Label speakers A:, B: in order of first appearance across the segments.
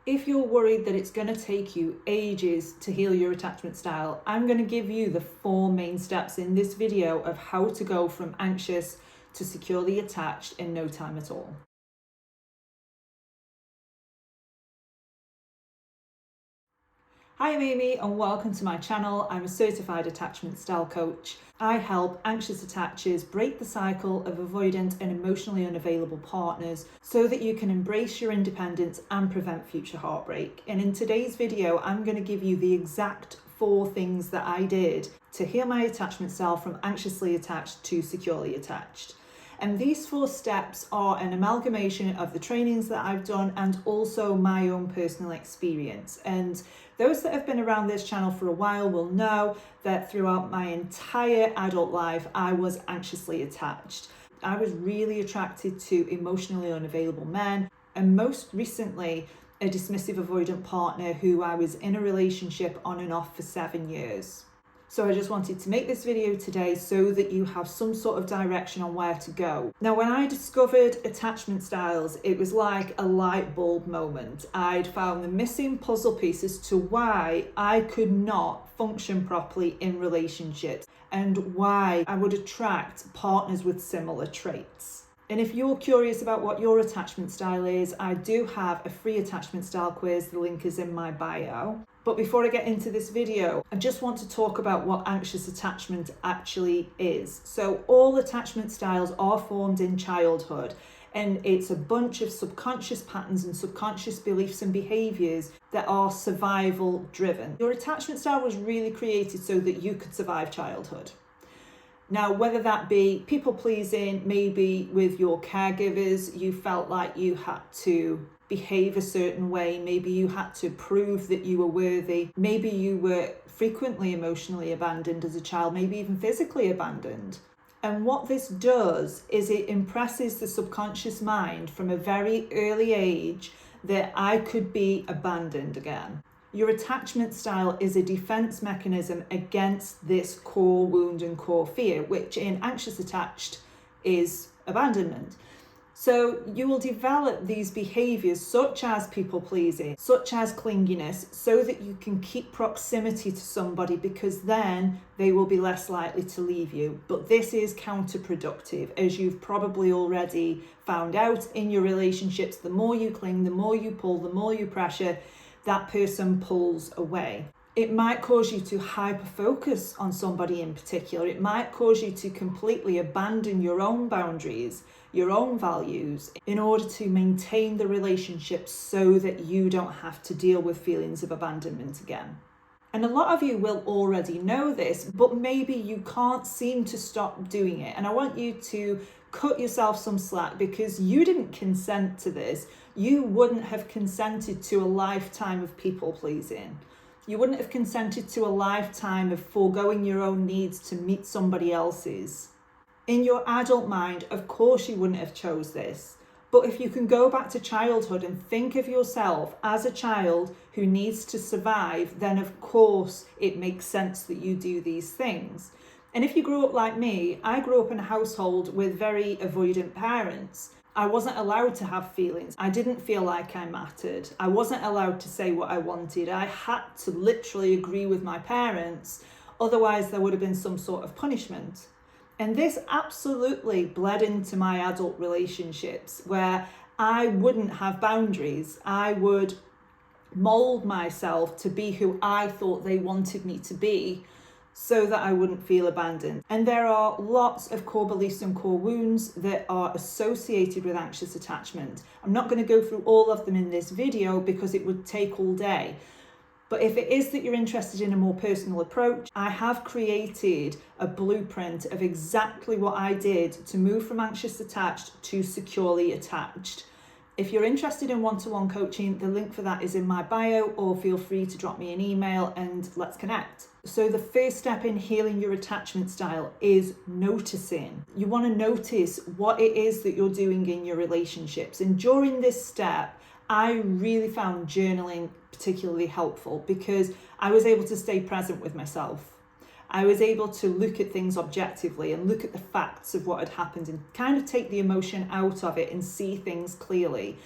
A: If you're worried that it's going to take you ages to heal your attachment style, I'm going to give you the 4 main steps in this video of how to go from anxious to securely attached in no time at all. Hi, I'm Amy and welcome to my channel. I'm a certified attachment style coach. I help anxious attachers break the cycle of avoidant and emotionally unavailable partners so that you can embrace your independence and prevent future heartbreak. And in today's video, I'm going to give you the exact 4 things that I did to heal my attachment style from anxiously attached to securely attached. And these 4 steps are an amalgamation of the trainings that I've done and also my own personal experience. And those that have been around this channel for a while will know that throughout my entire adult life, I was anxiously attached. I was really attracted to emotionally unavailable men, and most recently, a dismissive avoidant partner who I was in a relationship on and off for 7 years. So I just wanted to make this video today so that you have some sort of direction on where to go. Now, when I discovered attachment styles, it was like a light bulb moment. I'd found the missing puzzle pieces to why I could not function properly in relationships and why I would attract partners with similar traits. And if you're curious about what your attachment style is, I do have a free attachment style quiz. The link is in my bio. But before I get into this video, I just want to talk about what anxious attachment actually is. So all attachment styles are formed in childhood, and it's a bunch of subconscious patterns and subconscious beliefs and behaviors that are survival driven. Your attachment style was really created so that you could survive childhood. Now, whether that be people pleasing, maybe with your caregivers, you felt like you had to behave a certain way, maybe you had to prove that you were worthy, maybe you were frequently emotionally abandoned as a child, maybe even physically abandoned. And what this does is it impresses the subconscious mind from a very early age that I could be abandoned again. Your attachment style is a defense mechanism against this core wound and core fear, which in anxious attached is abandonment. So you will develop these behaviors such as people pleasing, such as clinginess, so that you can keep proximity to somebody because then they will be less likely to leave you. But this is counterproductive, as you've probably already found out in your relationships. The more you cling, the more you pull, the more you pressure, that person pulls away. It might cause you to hyper-focus on somebody in particular. It might cause you to completely abandon your own boundaries, your own values, in order to maintain the relationship so that you don't have to deal with feelings of abandonment again. And a lot of you will already know this, but maybe you can't seem to stop doing it. And I want you to cut yourself some slack because you didn't consent to this. You wouldn't have consented to a lifetime of people pleasing. You wouldn't have consented to a lifetime of foregoing your own needs to meet somebody else's. In your adult mind, of course you wouldn't have chose this. But if you can go back to childhood and think of yourself as a child who needs to survive, then of course it makes sense that you do these things. And if you grew up like me, I grew up in a household with very avoidant parents. I wasn't allowed to have feelings. I didn't feel like I mattered. I wasn't allowed to say what I wanted. I had to literally agree with my parents, otherwise there would have been some sort of punishment. And this absolutely bled into my adult relationships where I wouldn't have boundaries. I would mold myself to be who I thought they wanted me to be so that I wouldn't feel abandoned. And there are lots of core beliefs and core wounds that are associated with anxious attachment. I'm not going to go through all of them in this video because it would take all day. But if it is that you're interested in a more personal approach, I have created a blueprint of exactly what I did to move from anxious attached to securely attached. If you're interested in one-to-one coaching, the link for that is in my bio, or feel free to drop me an email and let's connect. So the first step in healing your attachment style is noticing. You want to notice what it is that you're doing in your relationships. And during this step, I really found journaling particularly helpful because I was able to stay present with myself. I was able to look at things objectively and look at the facts of what had happened and kind of take the emotion out of it and see things clearly.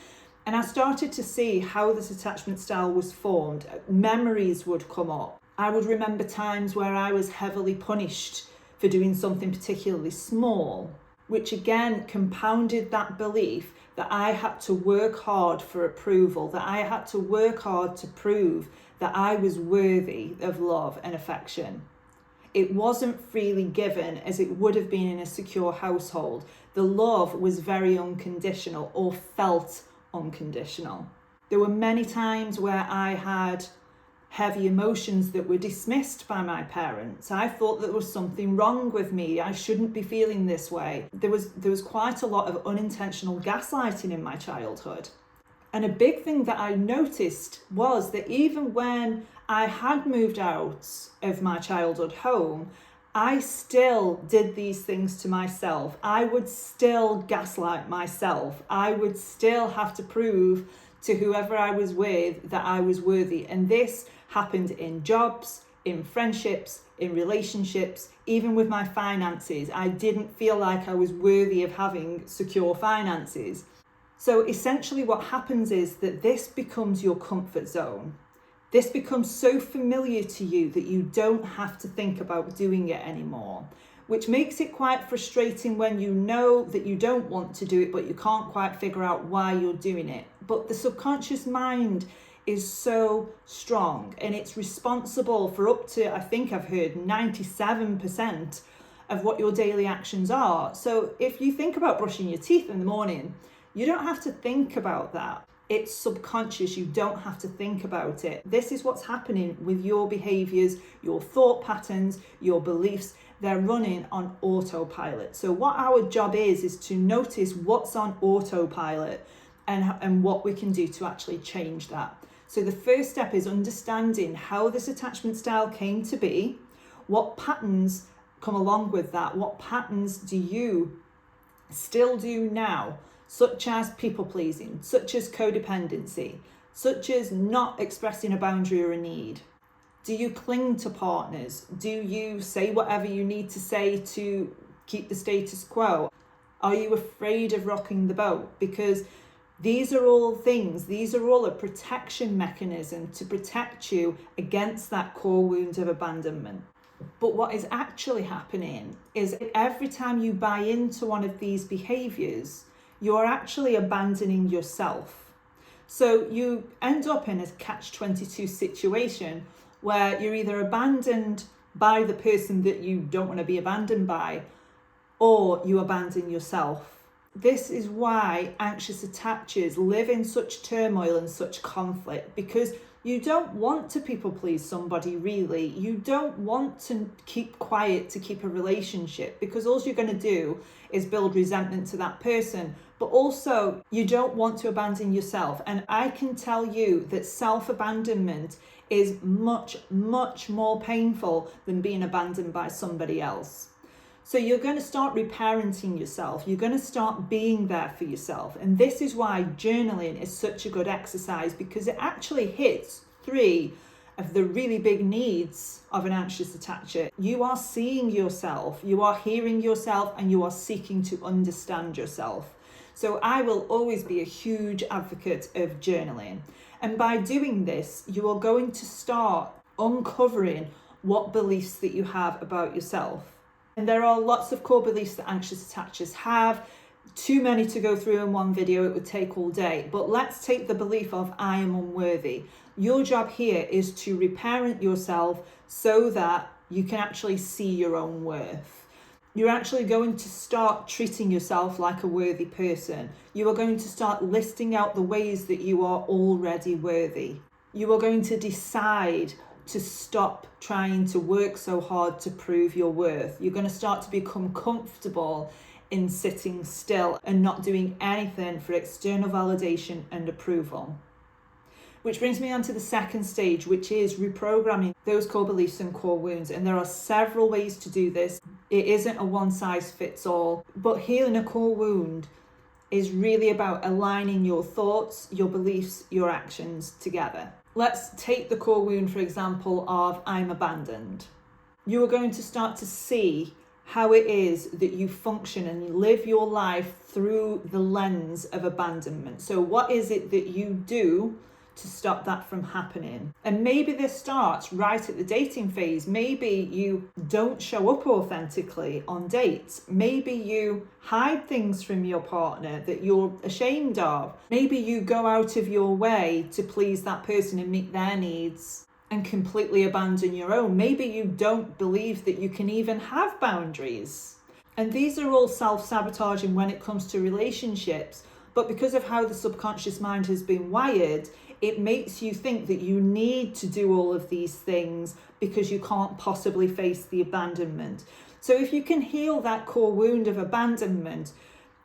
A: And I started to see how this attachment style was formed. Memories would come up. I would remember times where I was heavily punished for doing something particularly small, which again compounded that belief that I had to work hard for approval, that I had to work hard to prove that I was worthy of love and affection. It wasn't freely given as it would have been in a secure household. The love was very unconditional, or felt unconditional. There were many times where I had heavy emotions that were dismissed by my parents. I thought there was something wrong with me. I shouldn't be feeling this way. There was quite a lot of unintentional gaslighting in my childhood. And a big thing that I noticed was that even when I had moved out of my childhood home, I still did these things to myself. I would still gaslight myself. I would still have to prove to whoever I was with that I was worthy. And this happened in jobs, in friendships, in relationships, even with my finances. I didn't feel like I was worthy of having secure finances. So essentially what happens is that this becomes your comfort zone. This becomes so familiar to you that you don't have to think about doing it anymore, which makes it quite frustrating when you know that you don't want to do it, but you can't quite figure out why you're doing it. But the subconscious mind is so strong, and it's responsible for up to, I think I've heard, 97% of what your daily actions are. So if you think about brushing your teeth in the morning, you don't have to think about that. It's subconscious. You don't have to think about it. This is what's happening with your behaviors, your thought patterns, your beliefs. They're running on autopilot. So what our job is to notice what's on autopilot and what we can do to actually change that. So the first step is understanding how this attachment style came to be, what patterns come along with that, what patterns do you still do now, such as people pleasing, such as codependency, such as not expressing a boundary or a need. Do you cling to partners? Do you say whatever you need to say to keep the status quo? Are you afraid of rocking the boat? Because these are all things, these are all a protection mechanism to protect you against that core wound of abandonment. But what is actually happening is every time you buy into one of these behaviors, you're actually abandoning yourself. So you end up in a catch-22 situation where you're either abandoned by the person that you don't want to be abandoned by, or you abandon yourself. This is why anxious attachers live in such turmoil and such conflict, because you don't want to people please somebody, really. You don't want to keep quiet to keep a relationship, because all you're going to do is build resentment to that person. But also, you don't want to abandon yourself. And I can tell you that self-abandonment is much, much more painful than being abandoned by somebody else. So you're going to start reparenting yourself. You're going to start being there for yourself. And this is why journaling is such a good exercise, because it actually hits 3 of the really big needs of an anxious attacher. You are seeing yourself, you are hearing yourself, and you are seeking to understand yourself. So I will always be a huge advocate of journaling. And by doing this, you are going to start uncovering what beliefs that you have about yourself. And there are lots of core beliefs that anxious attachers have. Too many to go through in one video, it would take all day. But let's take the belief of I am unworthy. Your job here is to reparent yourself so that you can actually see your own worth. You're actually going to start treating yourself like a worthy person. You are going to start listing out the ways that you are already worthy. You are going to decide to stop trying to work so hard to prove your worth. You're going to start to become comfortable in sitting still and not doing anything for external validation and approval. Which brings me on to the second stage, which is reprogramming those core beliefs and core wounds. And there are several ways to do this. It isn't a one size fits all, but healing a core wound is really about aligning your thoughts, your beliefs, your actions together. Let's take the core wound, for example, of I'm abandoned. You are going to start to see how it is that you function and you live your life through the lens of abandonment. So what is it that you do to stop that from happening? And maybe this starts right at the dating phase. Maybe you don't show up authentically on dates. Maybe you hide things from your partner that you're ashamed of. Maybe you go out of your way to please that person and meet their needs and completely abandon your own. Maybe you don't believe that you can even have boundaries. And these are all self-sabotaging when it comes to relationships. But because of how the subconscious mind has been wired, it makes you think that you need to do all of these things because you can't possibly face the abandonment. So if you can heal that core wound of abandonment,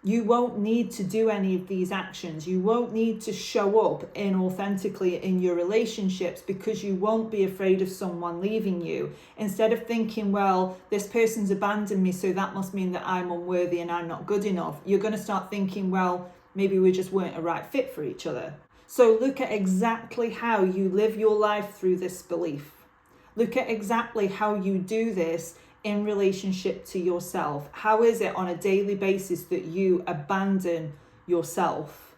A: you won't need to do any of these actions. You won't need to show up inauthentically in your relationships because you won't be afraid of someone leaving you. Instead of thinking, well, this person's abandoned me, so that must mean that I'm unworthy and I'm not good enough, you're going to start thinking, well, maybe we just weren't a right fit for each other. So look at exactly how you live your life through this belief. Look at exactly how you do this in relationship to yourself. How is it on a daily basis that you abandon yourself?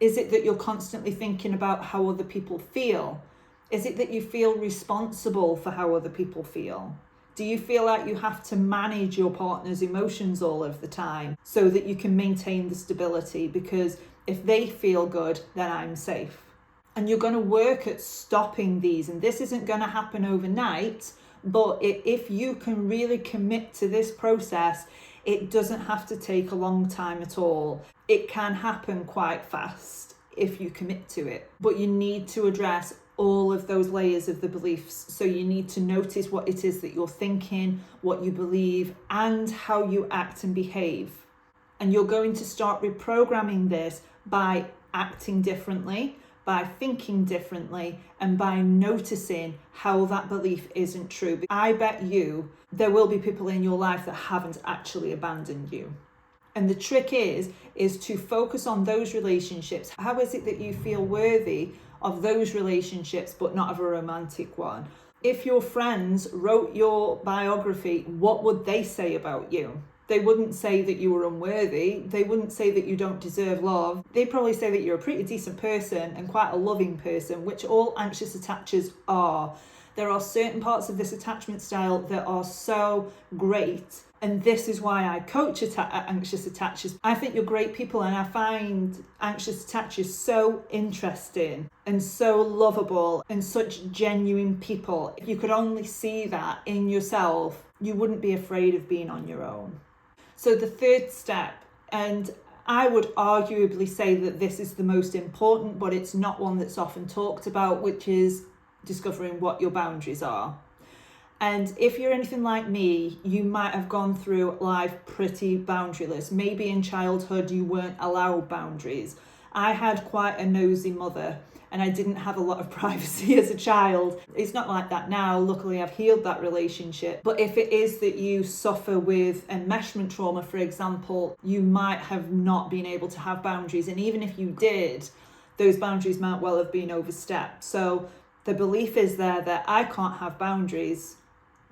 A: Is it that you're constantly thinking about how other people feel? Is it that you feel responsible for how other people feel? Do you feel like you have to manage your partner's emotions all of the time so that you can maintain the stability? Because if they feel good, then I'm safe. And you're going to work at stopping these. And this isn't going to happen overnight. But if you can really commit to this process, it doesn't have to take a long time at all. It can happen quite fast if you commit to it. But you need to address all of those layers of the beliefs. So you need to notice what it is that you're thinking, what you believe, and how you act and behave. And you're going to start reprogramming this by acting differently, by thinking differently, and by noticing how that belief isn't true. I bet you there will be people in your life that haven't actually abandoned you. And the trick is to focus on those relationships. How is it that you feel worthy of those relationships, but not of a romantic one? If your friends wrote your biography, what would they say about you? They wouldn't say that you were unworthy. They wouldn't say that you don't deserve love. They'd probably say that you're a pretty decent person and quite a loving person, which all anxious attachers are. There are certain parts of this attachment style that are so great. And this is why I coach anxious attachers. I think you're great people, and I find anxious attachers so interesting and so lovable and such genuine people. If you could only see that in yourself, you wouldn't be afraid of being on your own. So the third step, and I would arguably say that this is the most important, but it's not one that's often talked about, which is discovering what your boundaries are. And if you're anything like me, you might have gone through life pretty boundaryless. Maybe in childhood you weren't allowed boundaries. I had quite a nosy mother, and I didn't have a lot of privacy as a child. It's not like that now. Luckily, I've healed that relationship. But if it is that you suffer with enmeshment trauma, for example, you might have not been able to have boundaries. And even if you did, those boundaries might well have been overstepped. So the belief is there that I can't have boundaries.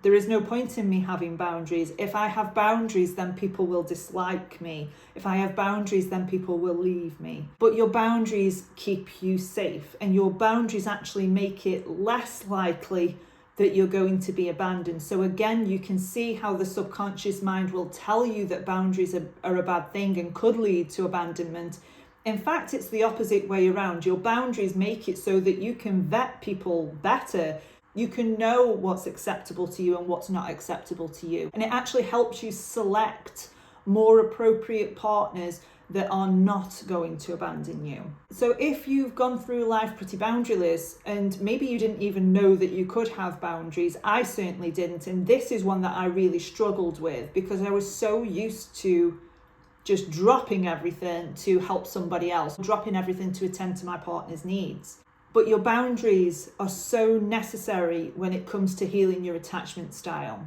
A: There is no point in me having boundaries. If I have boundaries, then people will dislike me. If I have boundaries, then people will leave me. But your boundaries keep you safe, and your boundaries actually make it less likely that you're going to be abandoned. So again, you can see how the subconscious mind will tell you that boundaries are a bad thing and could lead to abandonment. In fact, it's the opposite way around. Your boundaries make it so that you can vet people better. You can know what's acceptable to you and what's not acceptable to you. And it actually helps you select more appropriate partners that are not going to abandon you. So if you've gone through life pretty boundaryless, and maybe you didn't even know that you could have boundaries, I certainly didn't. And this is one that I really struggled with because I was so used to just dropping everything to help somebody else, dropping everything to attend to my partner's needs. But your boundaries are so necessary when it comes to healing your attachment style.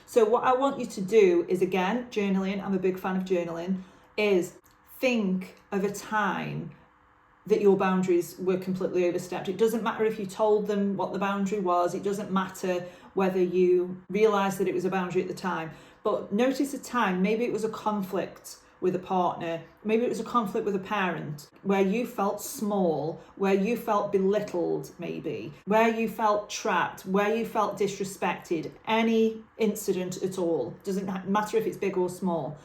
A: So what I want you to do is, again, journaling, I'm a big fan of journaling, is think of a time that your boundaries were completely overstepped. It doesn't matter if you told them what the boundary was. It doesn't matter whether you realised that it was a boundary at the time. But notice a time, maybe it was a conflict with a partner, maybe it was a conflict with a parent, where you felt small, where you felt belittled, maybe, where you felt trapped, where you felt disrespected, any incident at all. Doesn't matter if it's big or small.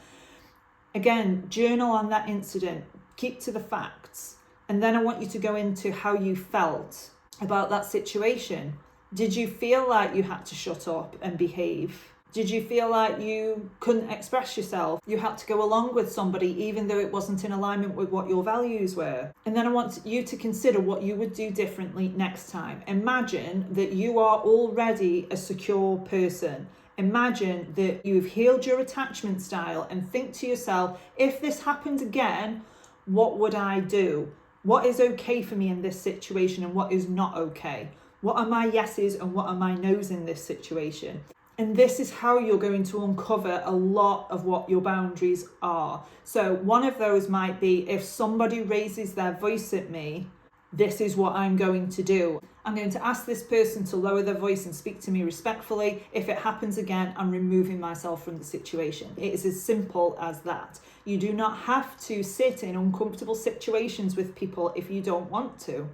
A: Again, journal on that incident, keep to the facts, and then I want you to go into how you felt about that situation. Did you feel like you had to shut up and behave? Did you feel like you couldn't express yourself? You had to go along with somebody even though it wasn't in alignment with what your values were? And then I want you to consider what you would do differently next time. Imagine that you are already a secure person. Imagine that you've healed your attachment style and think to yourself, if this happened again, what would I do? What is okay for me in this situation and what is not okay? What are my yeses and what are my nos in this situation? And this is how you're going to uncover a lot of what your boundaries are. So one of those might be, if somebody raises their voice at me, this is what I'm going to do. I'm going to ask this person to lower their voice and speak to me respectfully. If it happens again, I'm removing myself from the situation. It is as simple as that. You do not have to sit in uncomfortable situations with people if you don't want to.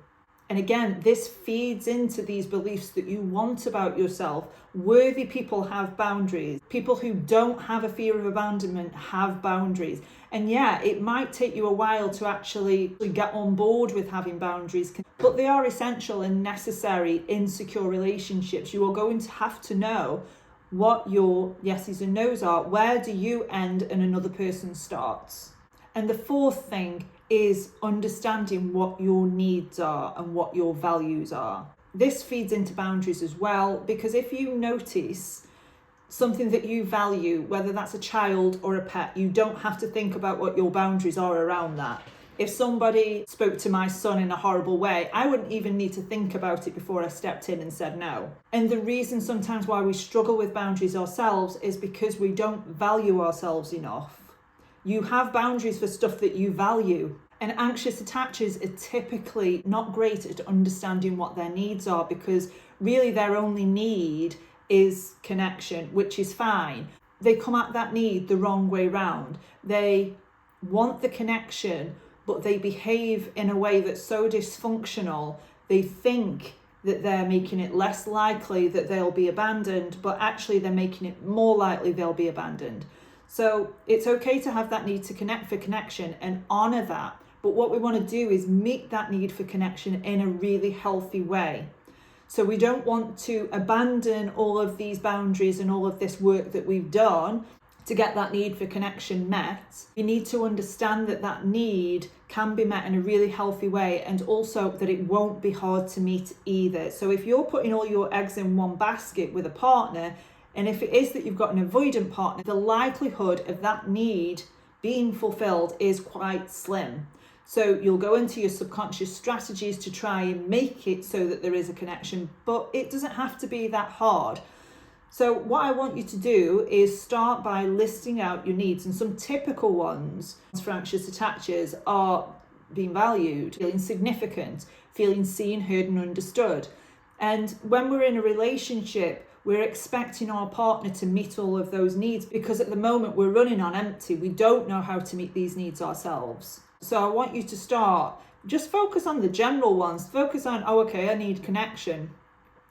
A: And again, this feeds into these beliefs that you want about yourself. Worthy people have boundaries. People who don't have a fear of abandonment have boundaries. And yeah, it might take you a while to actually get on board with having boundaries, but they are essential and necessary in secure relationships. You are going to have to know what your yeses and nos are. Where do you end and another person starts? And the fourth thing is understanding what your needs are and what your values are. This feeds into boundaries as well, because if you notice something that you value, whether that's a child or a pet, you don't have to think about what your boundaries are around that. If somebody spoke to my son in a horrible way, I wouldn't even need to think about it before I stepped in and said no. And the reason sometimes why we struggle with boundaries ourselves is because we don't value ourselves enough. You have boundaries for stuff that you value. And anxious attachers are typically not great at understanding what their needs are, because really their only need is connection, which is fine. They come at that need the wrong way round. They want the connection, but they behave in a way that's so dysfunctional. They think that they're making it less likely that they'll be abandoned, but actually they're making it more likely they'll be abandoned. So it's okay to have that need to connect for connection and honor that. But what we want to do is meet that need for connection in a really healthy way. So we don't want to abandon all of these boundaries and all of this work that we've done to get that need for connection met. You need to understand that that need can be met in a really healthy way, and also that it won't be hard to meet either. So if you're putting all your eggs in one basket with a partner, and if it is that you've got an avoidant partner, the likelihood of that need being fulfilled is quite slim. So you'll go into your subconscious strategies to try and make it so that there is a connection, but it doesn't have to be that hard. So what I want you to do is start by listing out your needs, and some typical ones for anxious attachers are being valued, feeling significant, feeling seen, heard and understood. And when we're in a relationship, we're expecting our partner to meet all of those needs, because at the moment we're running on empty. We don't know how to meet these needs ourselves. So I want you to start, just focus on the general ones. Focus on, oh, okay, I need connection.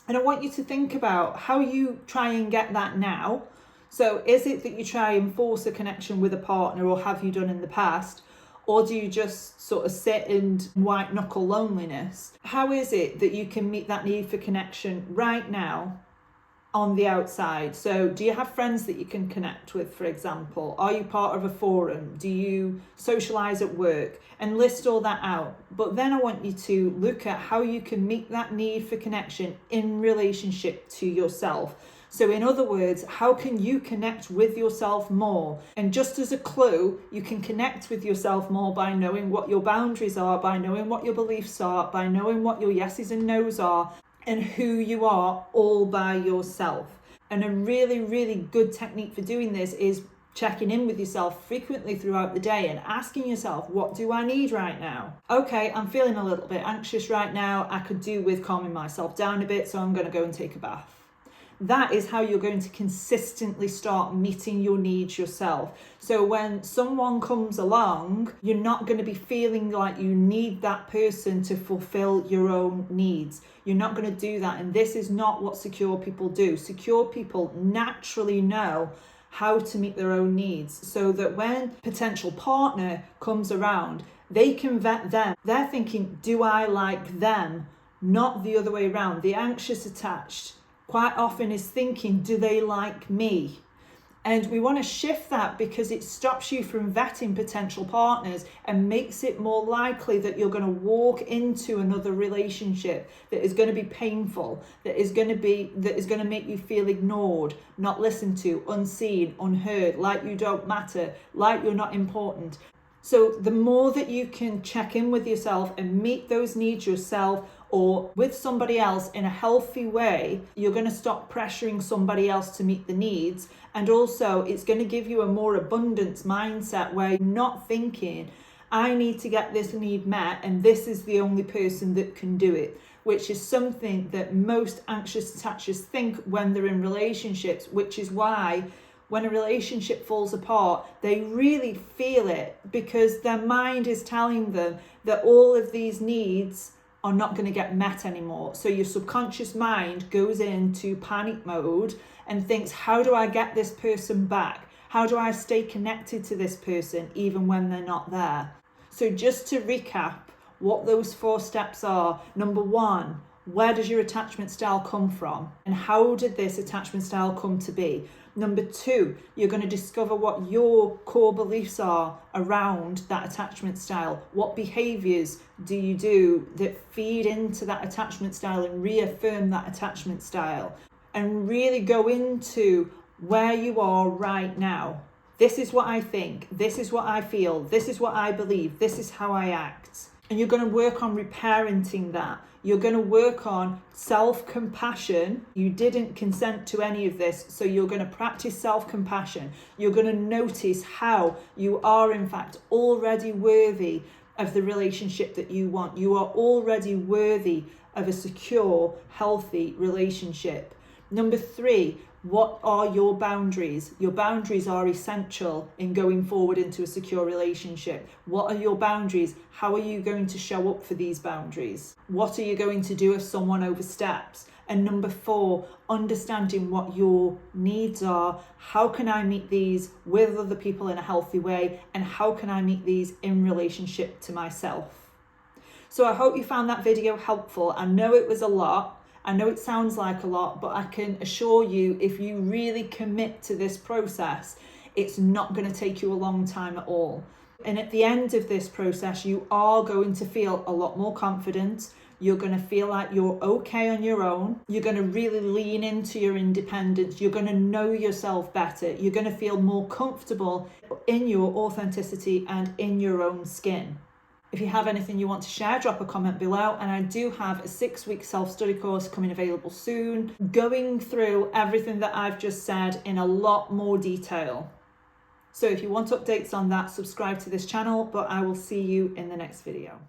A: And I want you to think about how you try and get that now. So is it that you try and force a connection with a partner, or have you done in the past? Or do you just sort of sit in white knuckle loneliness? How is it that you can meet that need for connection right now on the outside? So do you have friends that you can connect with, for example? Are you part of a forum? Do you socialize at work? And list all that out. But then I want you to look at how you can meet that need for connection in relationship to yourself. So in other words, how can you connect with yourself more? And just as a clue, you can connect with yourself more by knowing what your boundaries are, by knowing what your beliefs are, by knowing what your yeses and nos are, and who you are all by yourself. And a really, really good technique for doing this is checking in with yourself frequently throughout the day and asking yourself, what do I need right now? Okay, I'm feeling a little bit anxious right now. I could do with calming myself down a bit, so I'm going to go and take a bath. That is how you're going to consistently start meeting your needs yourself. So when someone comes along, you're not going to be feeling like you need that person to fulfill your own needs. You're not going to do that. And this is not what secure people do. Secure people naturally know how to meet their own needs, so that when potential partner comes around, they can vet them. They're thinking, do I like them? Not the other way around. The anxious attached quite often is thinking, do they like me? And we want to shift that, because it stops you from vetting potential partners and makes it more likely that you're going to walk into another relationship that is going to be painful, that is going to make you feel ignored, not listened to, unseen, unheard, like you don't matter, like you're not important. So the more that you can check in with yourself and meet those needs yourself or with somebody else in a healthy way, you're going to stop pressuring somebody else to meet the needs. And also it's going to give you a more abundance mindset, where you're not thinking, I need to get this need met and this is the only person that can do it, which is something that most anxious attachers think when they're in relationships, which is why when a relationship falls apart, they really feel it, because their mind is telling them that all of these needs are not going to get met anymore. So your subconscious mind goes into panic mode and thinks, how do I get this person back? How do I stay connected to this person even when they're not there? So just to recap what those 4 steps are. Number 1, where does your attachment style come from? And how did this attachment style come to be? Number 2, you're going to discover what your core beliefs are around that attachment style. What behaviors do you do that feed into that attachment style and reaffirm that attachment style? And really go into where you are right now. This is what I think. This is what I feel. This is what I believe. This is how I act. And you're going to work on reparenting that. You're going to work on self-compassion. You didn't consent to any of this, so you're going to practice self-compassion. You're going to notice how you are, in fact, already worthy of the relationship that you want. You are already worthy of a secure, healthy relationship. Number 3, what are your boundaries? Your boundaries are essential in going forward into a secure relationship. What are your boundaries? How are you going to show up for these boundaries? What are you going to do if someone oversteps? And number 4, understanding what your needs are. How can I meet these with other people in a healthy way? And how can I meet these in relationship to myself? So I hope you found that video helpful. I know it was a lot. I know it sounds like a lot, but I can assure you, if you really commit to this process, it's not going to take you a long time at all. And at the end of this process, you are going to feel a lot more confident. You're going to feel like you're okay on your own. You're going to really lean into your independence. You're going to know yourself better. You're going to feel more comfortable in your authenticity and in your own skin. If you have anything you want to share, drop a comment below. And I do have a 6-week self-study course coming available soon, going through everything that I've just said in a lot more detail. So if you want updates on that, subscribe to this channel, but I will see you in the next video.